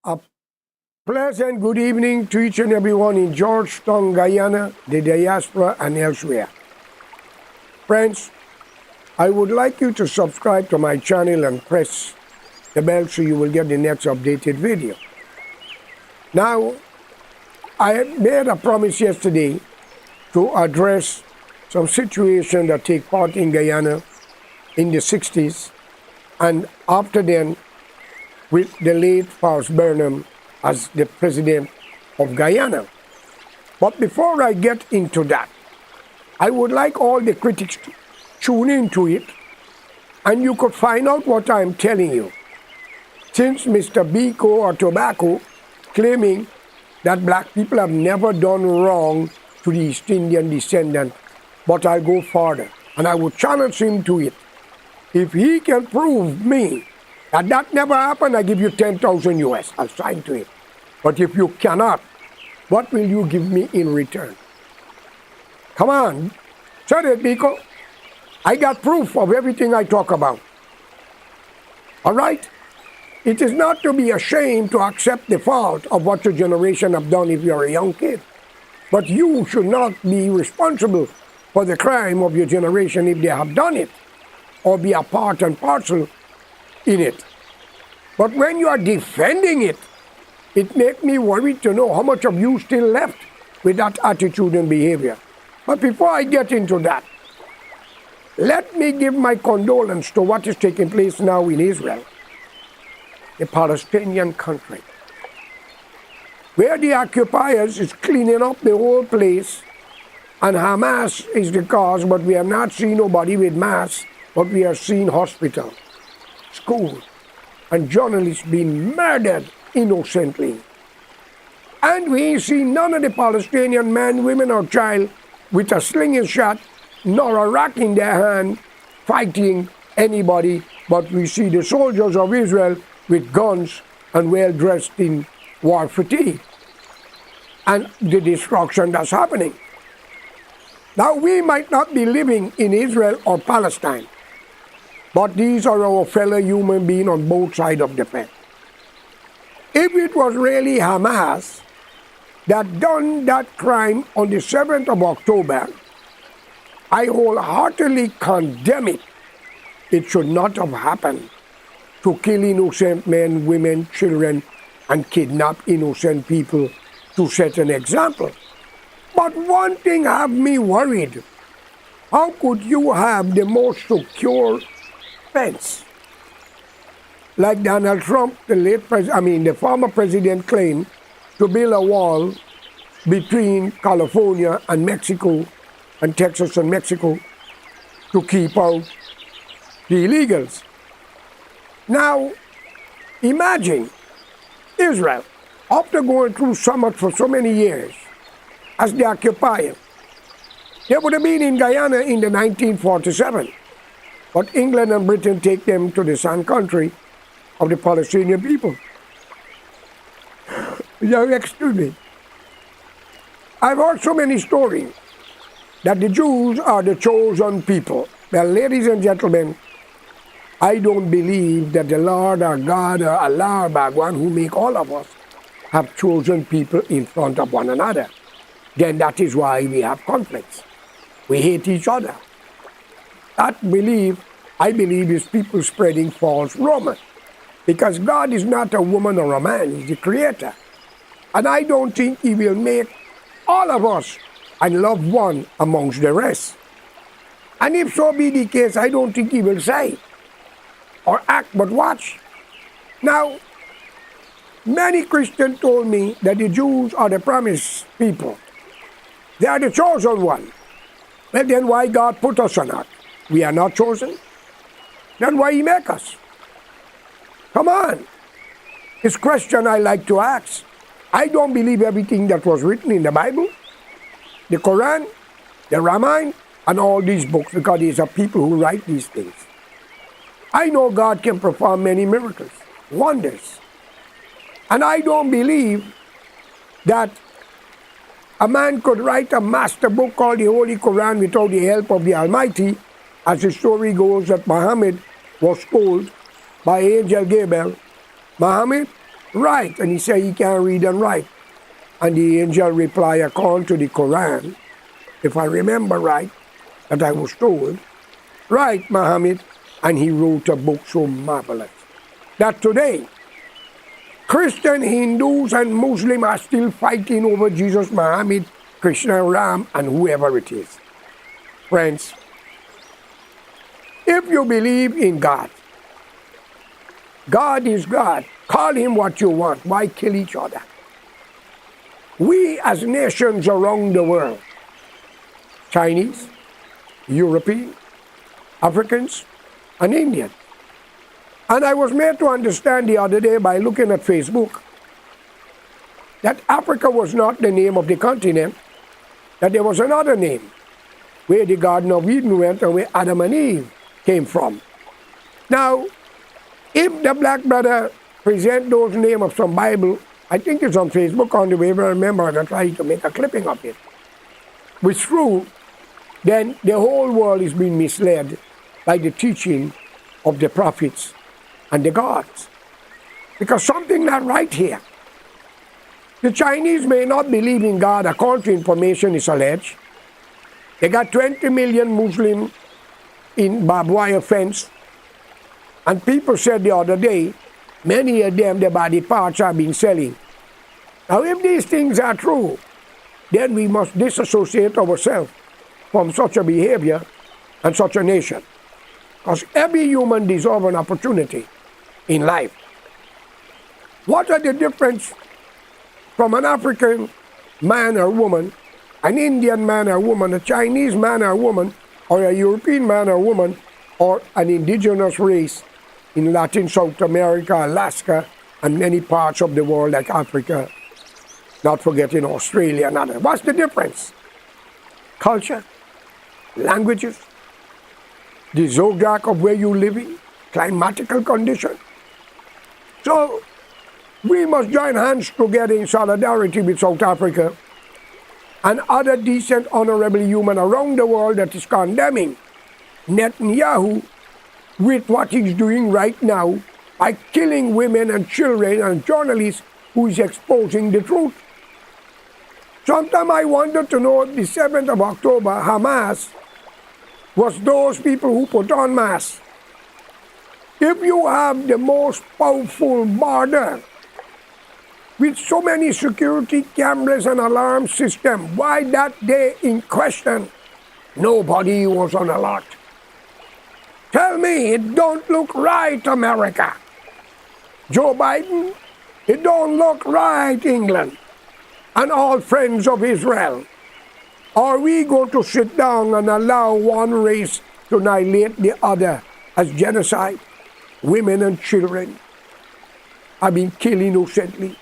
A pleasant good evening to each and everyone in Georgetown, Guyana, the diaspora, and elsewhere. Friends, I would like you to subscribe to my channel and press the bell so you will get the next updated video. Now, I made a promise yesterday to address some situations that take part in Guyana in the 60s and after then with the late Faust Burnham as the president of Guyana. But before I get into that, I would like all the critics to tune into it and you could find out what I'm telling you. Since Mr. Biko or Tobacco claiming that black people have never done wrong to the East Indian descendant, but I'll go further and I will challenge him to it. If he can prove me that never happened, I give you 10,000 US. I'll sign to it. But if you cannot, what will you give me in return? Come on, say it, Biko. I got proof of everything I talk about. All right? It is not to be ashamed to accept the fault of what your generation have done if you're a young kid. But you should not be responsible for the crime of your generation if they have done it, or be a part and parcel in it. But when you are defending it, it makes me worried to know how much of you still left with that attitude and behavior. But before I get into that, let me give my condolence to what is taking place now in Israel, the Palestinian country, where the occupiers is cleaning up the whole place and Hamas is the cause, but we have not seen nobody with masks, but we have seen hospital, school, and journalists being murdered innocently. And we ain't seen none of the Palestinian men, women, or child with a slinging shot nor a rock in their hand fighting anybody, but we see the soldiers of Israel with guns and well dressed in war fatigue and the destruction that's happening. Now, we might not be living in Israel or Palestine, but these are our fellow human beings on both sides of the fence. If it was really Hamas that done that crime on the 7th of October, I wholeheartedly condemn it. It should not have happened to kill innocent men, women, children, and kidnap innocent people to set an example. But one thing have me worried. How could you have the most secure fence? Like Donald Trump, the former president claimed to build a wall between California and Mexico and Texas and Mexico to keep out the illegals. Now, imagine Israel, after going through so much for so many years as the occupier. They would have been in Guyana in the 1947, but England and Britain take them to the Sun Country of the Palestinian people. Excuse me. I've heard so many stories that the Jews are the chosen people. Well, ladies and gentlemen, I don't believe that the Lord or God or Allah or Bhagwan, who make all of us, have chosen people in front of one another. Then that is why we have conflicts. We hate each other. That belief, I believe, is people spreading false rumors. Because God is not a woman or a man, He's the creator. And I don't think He will make all of us and love one amongst the rest. And if so be the case, I don't think He will say or act, but watch. Now, many Christians told me that the Jews are the promised people. They are the chosen one. Well, then why God put us on earth? We are not chosen? Then why He make us? Come on. It's a question I like to ask. I don't believe everything that was written in the Bible, the Quran, the Ramayana, and all these books, because these are people who write these things. I know God can perform many miracles, wonders. And I don't believe that a man could write a master book called the Holy Quran without the help of the Almighty, as the story goes that Muhammad was told by Angel Gabriel, Muhammad, write. And he said he can't read and write. And the angel replied, according to the Quran, if I remember right, that I was told, write, Muhammad. And he wrote a book so marvelous that today, Christian, Hindus, and Muslims are still fighting over Jesus, Muhammad, Krishna, Ram, and whoever it is. Friends, if you believe in God, God is God. Call him what you want. Why kill each other? We as nations around the world, Chinese, European, Africans, and Indian. And I was made to understand the other day by looking at Facebook that Africa was not the name of the continent, that there was another name, where the Garden of Eden went and where Adam and Eve came from. Now, if the black brother present those names of some Bible, I think it's on Facebook on the way, but I remember I tried to make a clipping of it, which is true, then the whole world is being misled by the teaching of the prophets and the gods. Because something not right here. The Chinese may not believe in God according to information is alleged. They got 20 million Muslims in barbed wire fence. And people said the other day, many of them, their body parts are being selling. Now if these things are true, then we must disassociate ourselves from such a behavior and such a nation. Because every human deserves an opportunity in life. What are the difference from an African man or woman, an Indian man or woman, a Chinese man or woman, or a European man or woman, or an indigenous race in Latin South America, Alaska, and many parts of the world like Africa, not forgetting Australia and others? What's the difference? Culture, languages, the zodiac of where you live in, climatical condition. So we must join hands together in solidarity with South Africa and other decent, honorable human around the world that is condemning Netanyahu with what he's doing right now by killing women and children and journalists who is exposing the truth. Sometimes I wanted to know if the 7th of October, Hamas was those people who put on masks. If you have the most powerful border with so many security cameras and alarm systems, why that day in question, nobody was on alert? Tell me, it don't look right, America. Joe Biden, it don't look right, England, and all friends of Israel. Are we going to sit down and allow one race to annihilate the other as genocide? Women and children have been killed innocently,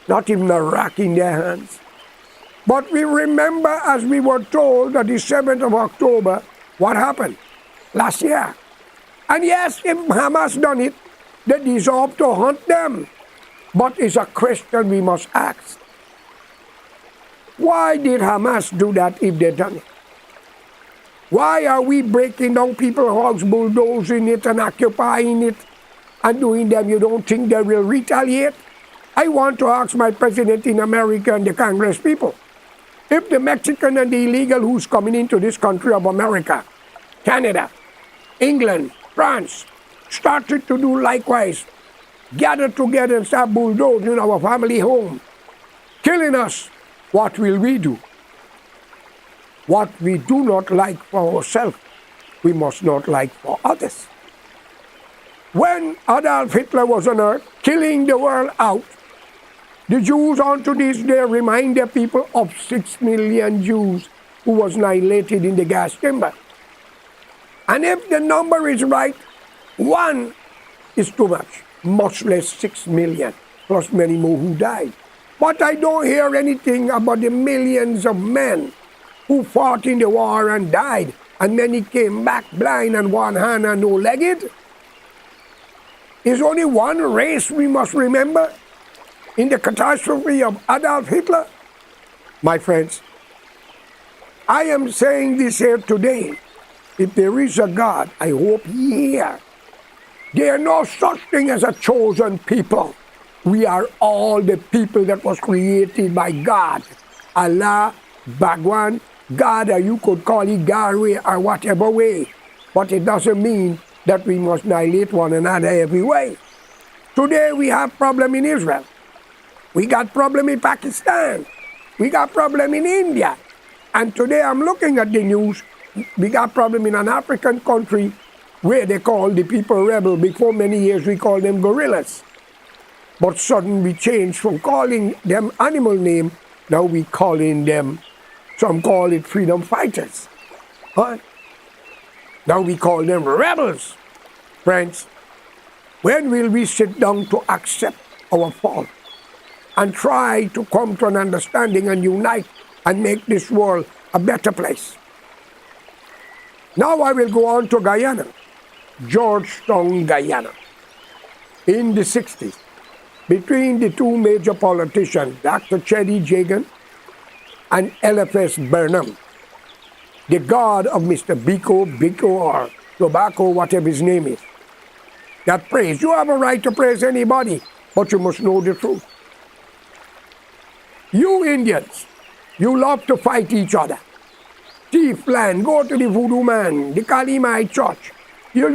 not even a rack in their hands. But we remember, as we were told, that the 7th of October, what happened last year. And yes, if Hamas done it, they deserve to hunt them. But it's a question we must ask. Why did Hamas do that if they done it? Why are we breaking down people's houses, bulldozing it and occupying it and doing them? You don't think they will retaliate? I want to ask my president in America and the Congress people, if the Mexican and the illegal who's coming into this country of America, Canada, England, France, started to do likewise, gather together and start bulldozing our family home, killing us, what will we do? What we do not like for ourselves, we must not like for others. When Adolf Hitler was on earth, killing the world out, the Jews unto this day remind the people of 6 million Jews who was annihilated in the gas chamber. And if the number is right, 1 is too much less 6 million, plus many more who died. But I don't hear anything about the millions of men who fought in the war and died, and many came back blind and one hand and no-legged. There's only one race we must remember in the catastrophe of Adolf Hitler. My friends, I am saying this here today. If there is a God, I hope ye hear. There is no such thing as a chosen people. We are all the people that was created by God. Allah, Bhagwan, God, or you could call it Yahweh or whatever way. But it doesn't mean that we must annihilate one another every way. Today we have problem in Israel. We got problem in Pakistan. We got problem in India. And today I'm looking at the news. We got problem in an African country where they call the people rebel. Before many years we called them guerrillas. But suddenly we changed from calling them animal name. Now we calling them, some call it freedom fighters. Huh? Now we call them rebels. Friends, when will we sit down to accept our fault and try to come to an understanding and unite and make this world a better place? Now I will go on to Guyana, Georgetown, Guyana. In the 60s, between the two major politicians, Dr. Cheddy Jagan and LFS Burnham, the god of Mr. Biko or Tobacco, whatever his name is, that praise. You have a right to praise anybody, but you must know the truth. You Indians, you love to fight each other. Thief land, go to the voodoo man, the Kalimite church. You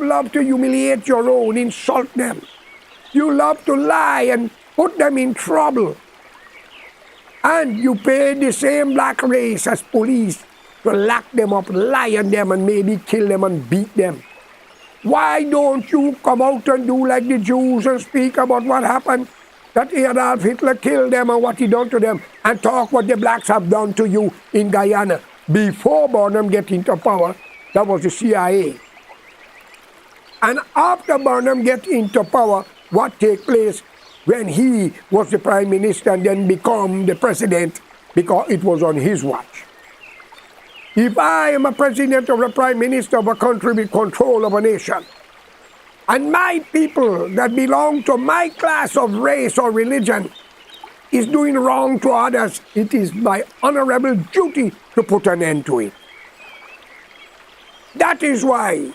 love to humiliate your own, insult them. You love to lie and put them in trouble. And you pay the same black race as police to lock them up, lie on them, and maybe kill them and beat them. Why don't you come out and do like the Jews and speak about what happened, that Adolf Hitler killed them and what he done to them, and talk what the blacks have done to you in Guyana? Before Burnham get into power, that was the CIA. And after Burnham get into power, what take place when he was the prime minister and then become the president, because it was on his watch. If I am a president or a prime minister of a country with control of a nation, and my people that belong to my class of race or religion is doing wrong to others, it is my honorable duty to put an end to it. That is why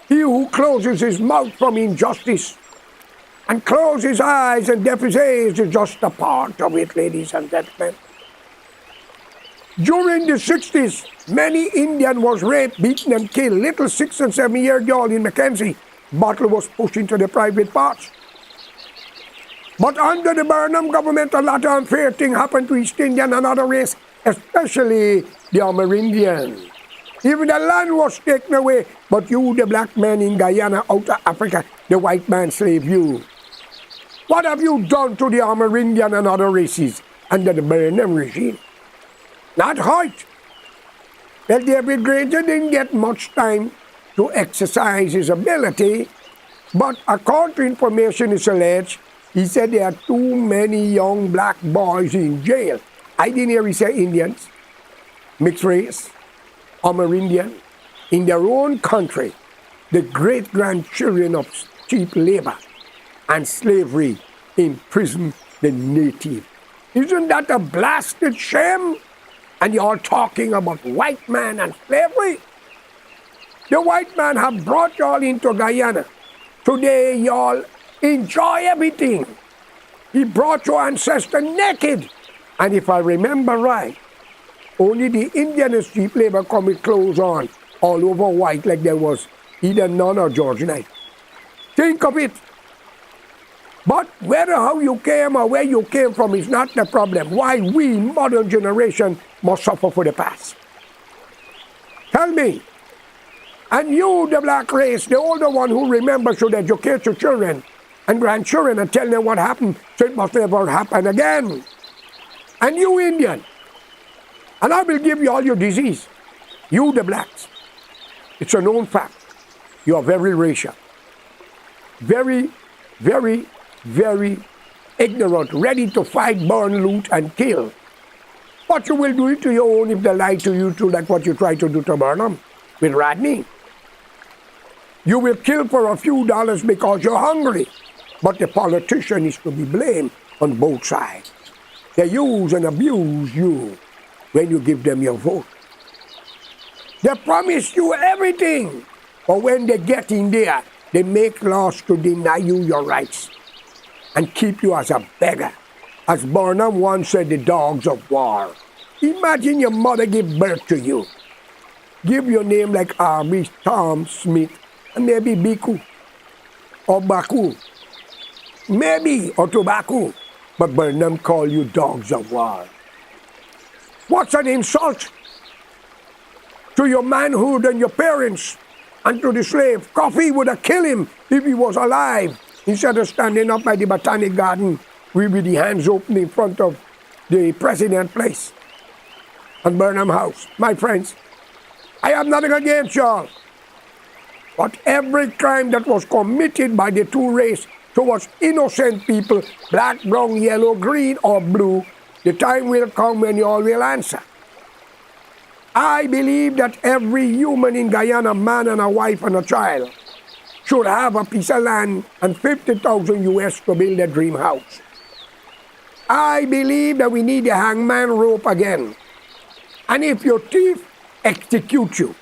he who closes his mouth from injustice and closes his eyes and deaf his ears is just a part of it, ladies and gentlemen. During the 60s, many Indians was raped, beaten, and killed. Little 6 and 7 year girl in Mackenzie, bottle was pushed into the private parts. But under the Burnham government, a lot of unfair things happened to East Indian and other race, especially the Amerindian. Even the land was taken away, but you, the black man in Guyana, out of Africa, the white man slave you. What have you done to the Amerindian and other races under the Burnham regime? Not hurt. Well, David Granger didn't get much time to exercise his ability, but according to information is alleged, he said there are too many young black boys in jail. I didn't hear he say Indians, mixed race, Amerindian, in their own country, the great-grandchildren of cheap labor and slavery imprison the native. Isn't that a blasted shame? And you're talking about white man and slavery? The white man have brought y'all into Guyana. Today y'all enjoy everything. He brought your ancestor naked. And if I remember right, only the Indian is cheap labor come with clothes on, all over white like there was either none or George Knight. Think of it. But whether how you came or where you came from is not the problem. Why we, modern generation, must suffer for the past. Tell me. And you, the black race, the older one who remembers, should educate your children and grandchildren and tell them what happened so it must never happen again. And you, Indian, and I will give you all your disease. You, the blacks. It's a known fact. You are very racial. Very, very, very ignorant, ready to fight, burn, loot, and kill. But you will do it to your own if they lie to you too, like what you tried to do to Burnham with Rodney. You will kill for a few dollars because you're hungry. But the politician is to be blamed on both sides. They use and abuse you when you give them your vote. They promise you everything, but when they get in there, they make laws to deny you your rights. and keep you as a beggar. As Burnham once said, the dogs of war. Imagine your mother give birth to you. Give your name like Arby, Tom, Smith, and maybe Biku, or Baku, maybe, or Tobacco. But Burnham call you dogs of war. What's an insult to your manhood and your parents and to the slave? Coffee would have killed him if he was alive, instead of standing up by the Botanic Garden with the hands open in front of the president's place and Burnham House. My friends, I have nothing against y'all. But every crime that was committed by the two races towards innocent people, black, brown, yellow, green, or blue, the time will come when you all will answer. I believe that every human in Guyana, man and a wife and a child, should have a piece of land and 50,000 US to build a dream house. I believe that we need the hangman rope again. And if your thief execute you,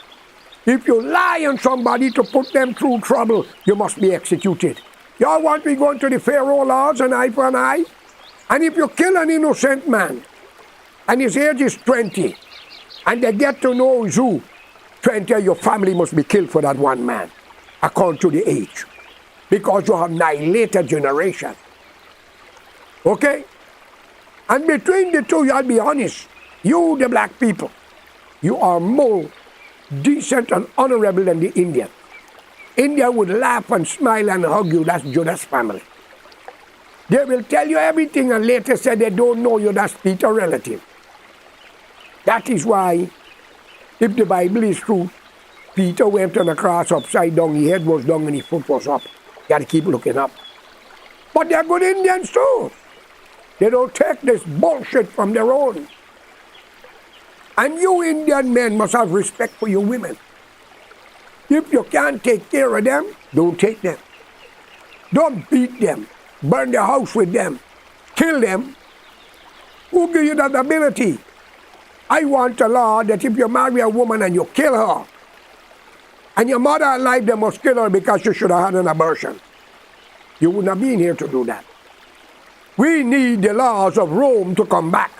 if you lie on somebody to put them through trouble, you must be executed. Y'all want me going to the Pharaoh laws, an eye for an eye? And if you kill an innocent man, and his age is 20, and they get to know you, 20, your family must be killed for that one man, according to the age, because you have annihilated generation. Okay? And between the two, y'all be honest. You, the black people, you are more decent and honorable than the Indian. India would laugh and smile and hug you. That's Judas' family. They will tell you everything and later say they don't know you. That's Peter's relative. That is why, if the Bible is true, Peter went on a cross upside down. His head was down and his foot was up. You got to keep looking up. But they're good Indians too. They don't take this bullshit from their own. And you Indian men must have respect for your women. If you can't take care of them, don't take them. Don't beat them. Burn the house with them. Kill them. Who give you that ability? I want a law that if you marry a woman and you kill her, and your mother alive, they must kill her because she should have had an abortion. You wouldn't have been here to do that. We need the laws of Rome to come back.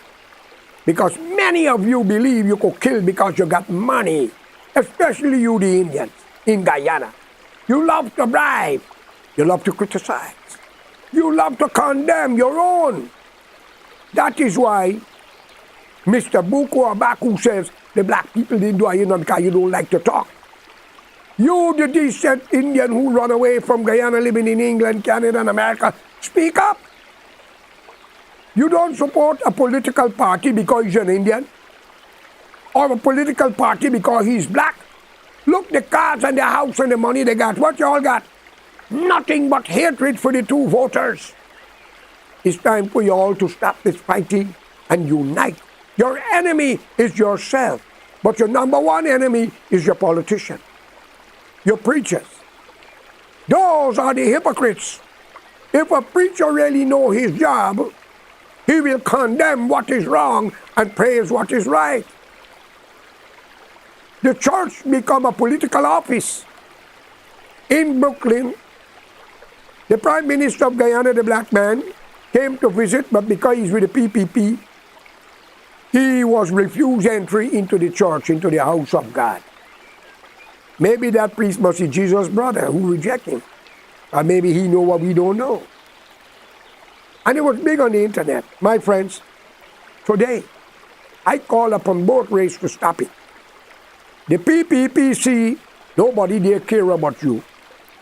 Because many of you believe you could kill because you got money. Especially you, the Indians, in Guyana. You love to bribe. You love to criticize. You love to condemn your own. That is why Mr. Buku Abaku says the black people didn't do it because you don't like to talk. You, the decent Indian who run away from Guyana, living in England, Canada, and America, speak up. You don't support a political party because he's an Indian, or a political party because he's black. Look, the cars and the house and the money they got. What you all got? Nothing but hatred for the two voters. It's time for you all to stop this fighting and unite. Your enemy is yourself, but your number one enemy is your politician, your preachers. Those are the hypocrites. If a preacher really knows his job, he will condemn what is wrong and praise what is right. The church become a political office. In Brooklyn, the Prime Minister of Guyana, the black man, came to visit, but because he's with the PPP, he was refused entry into the church, into the house of God. Maybe that priest must be Jesus' brother who rejected him. Or maybe he know what we don't know. And it was big on the internet. My friends, today, I call upon both races to stop it. The PPPC, nobody there care about you.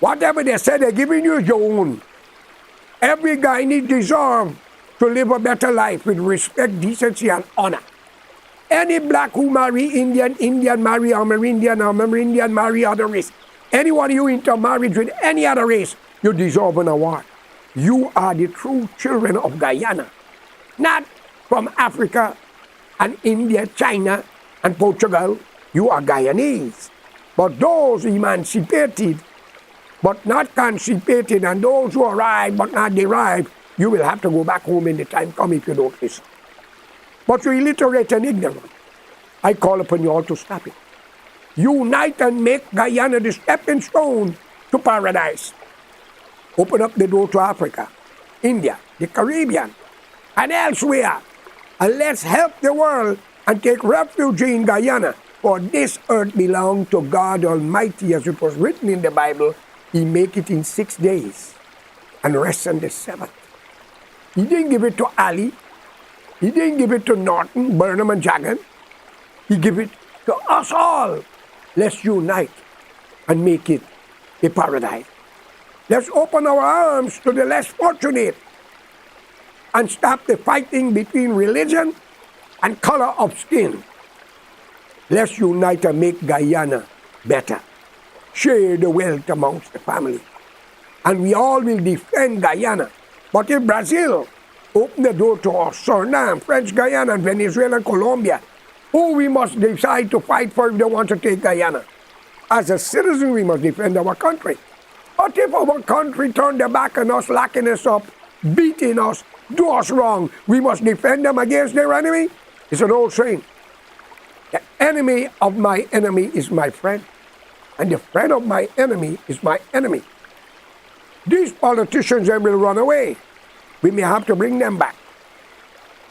Whatever they say, they're giving you your own. Every guy needs deserve to live a better life with respect, decency, and honor. Any black who marry Indian, Indian marry Amerindian marry other race. Anyone you intermarriage with any other race, you deserve an award. You are the true children of Guyana, not from Africa and India, China, and Portugal. You are Guyanese. But those emancipated, but not constipated, and those who arrive but not derived, you will have to go back home in the time come if you don't listen. But you're illiterate and ignorant. I call upon you all to stop it. Unite and make Guyana the stepping stone to paradise. Open up the door to Africa. India, the Caribbean, and elsewhere. And let's help the world and take refuge in Guyana. For this earth belongs to God Almighty, as it was written in the Bible. He make it in 6 days and rest on the seventh. He didn't give it to Ali. He didn't give it to Norton, Burnham, and Jagan. He gave it to us all. Let's unite and make it a paradise. Let's open our arms to the less fortunate and stop the fighting between religion and color of skin. Let's unite and make Guyana better. Share the wealth amongst the family. And we all will defend Guyana. But if Brazil open the door to us, Suriname, French Guyana, Venezuela, and Colombia, who we must decide to fight for if they want to take Guyana? As a citizen, we must defend our country. But if our country turn their back on us, locking us up, beating us, do us wrong, we must defend them against their enemy? It's an old saying. The enemy of my enemy is my friend, and the friend of my enemy is my enemy. These politicians, they will run away. We may have to bring them back.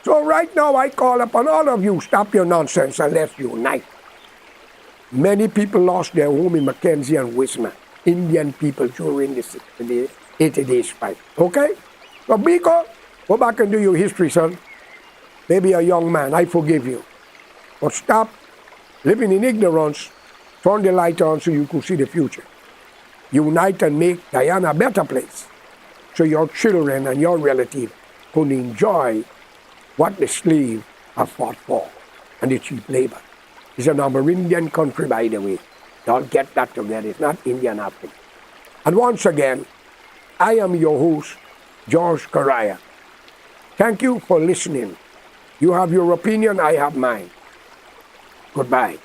So right now I call upon all of you, stop your nonsense and let's unite. Many people lost their home in Mackenzie and Wisma. Indian people during the 80 days fight. Okay? So Biko, go back and do your history, son. Maybe a young man, I forgive you. But stop living in ignorance. Turn the light on so you could see the future. Unite and make Guyana a better place, so your children and your relatives could enjoy what the slaves have fought for and the cheap labor. It's an Amerindian country, by the way. Don't get that together. It's not Indian Africa. And once again, I am your host, George Correa. Thank you for listening. You have your opinion, I have mine. Goodbye.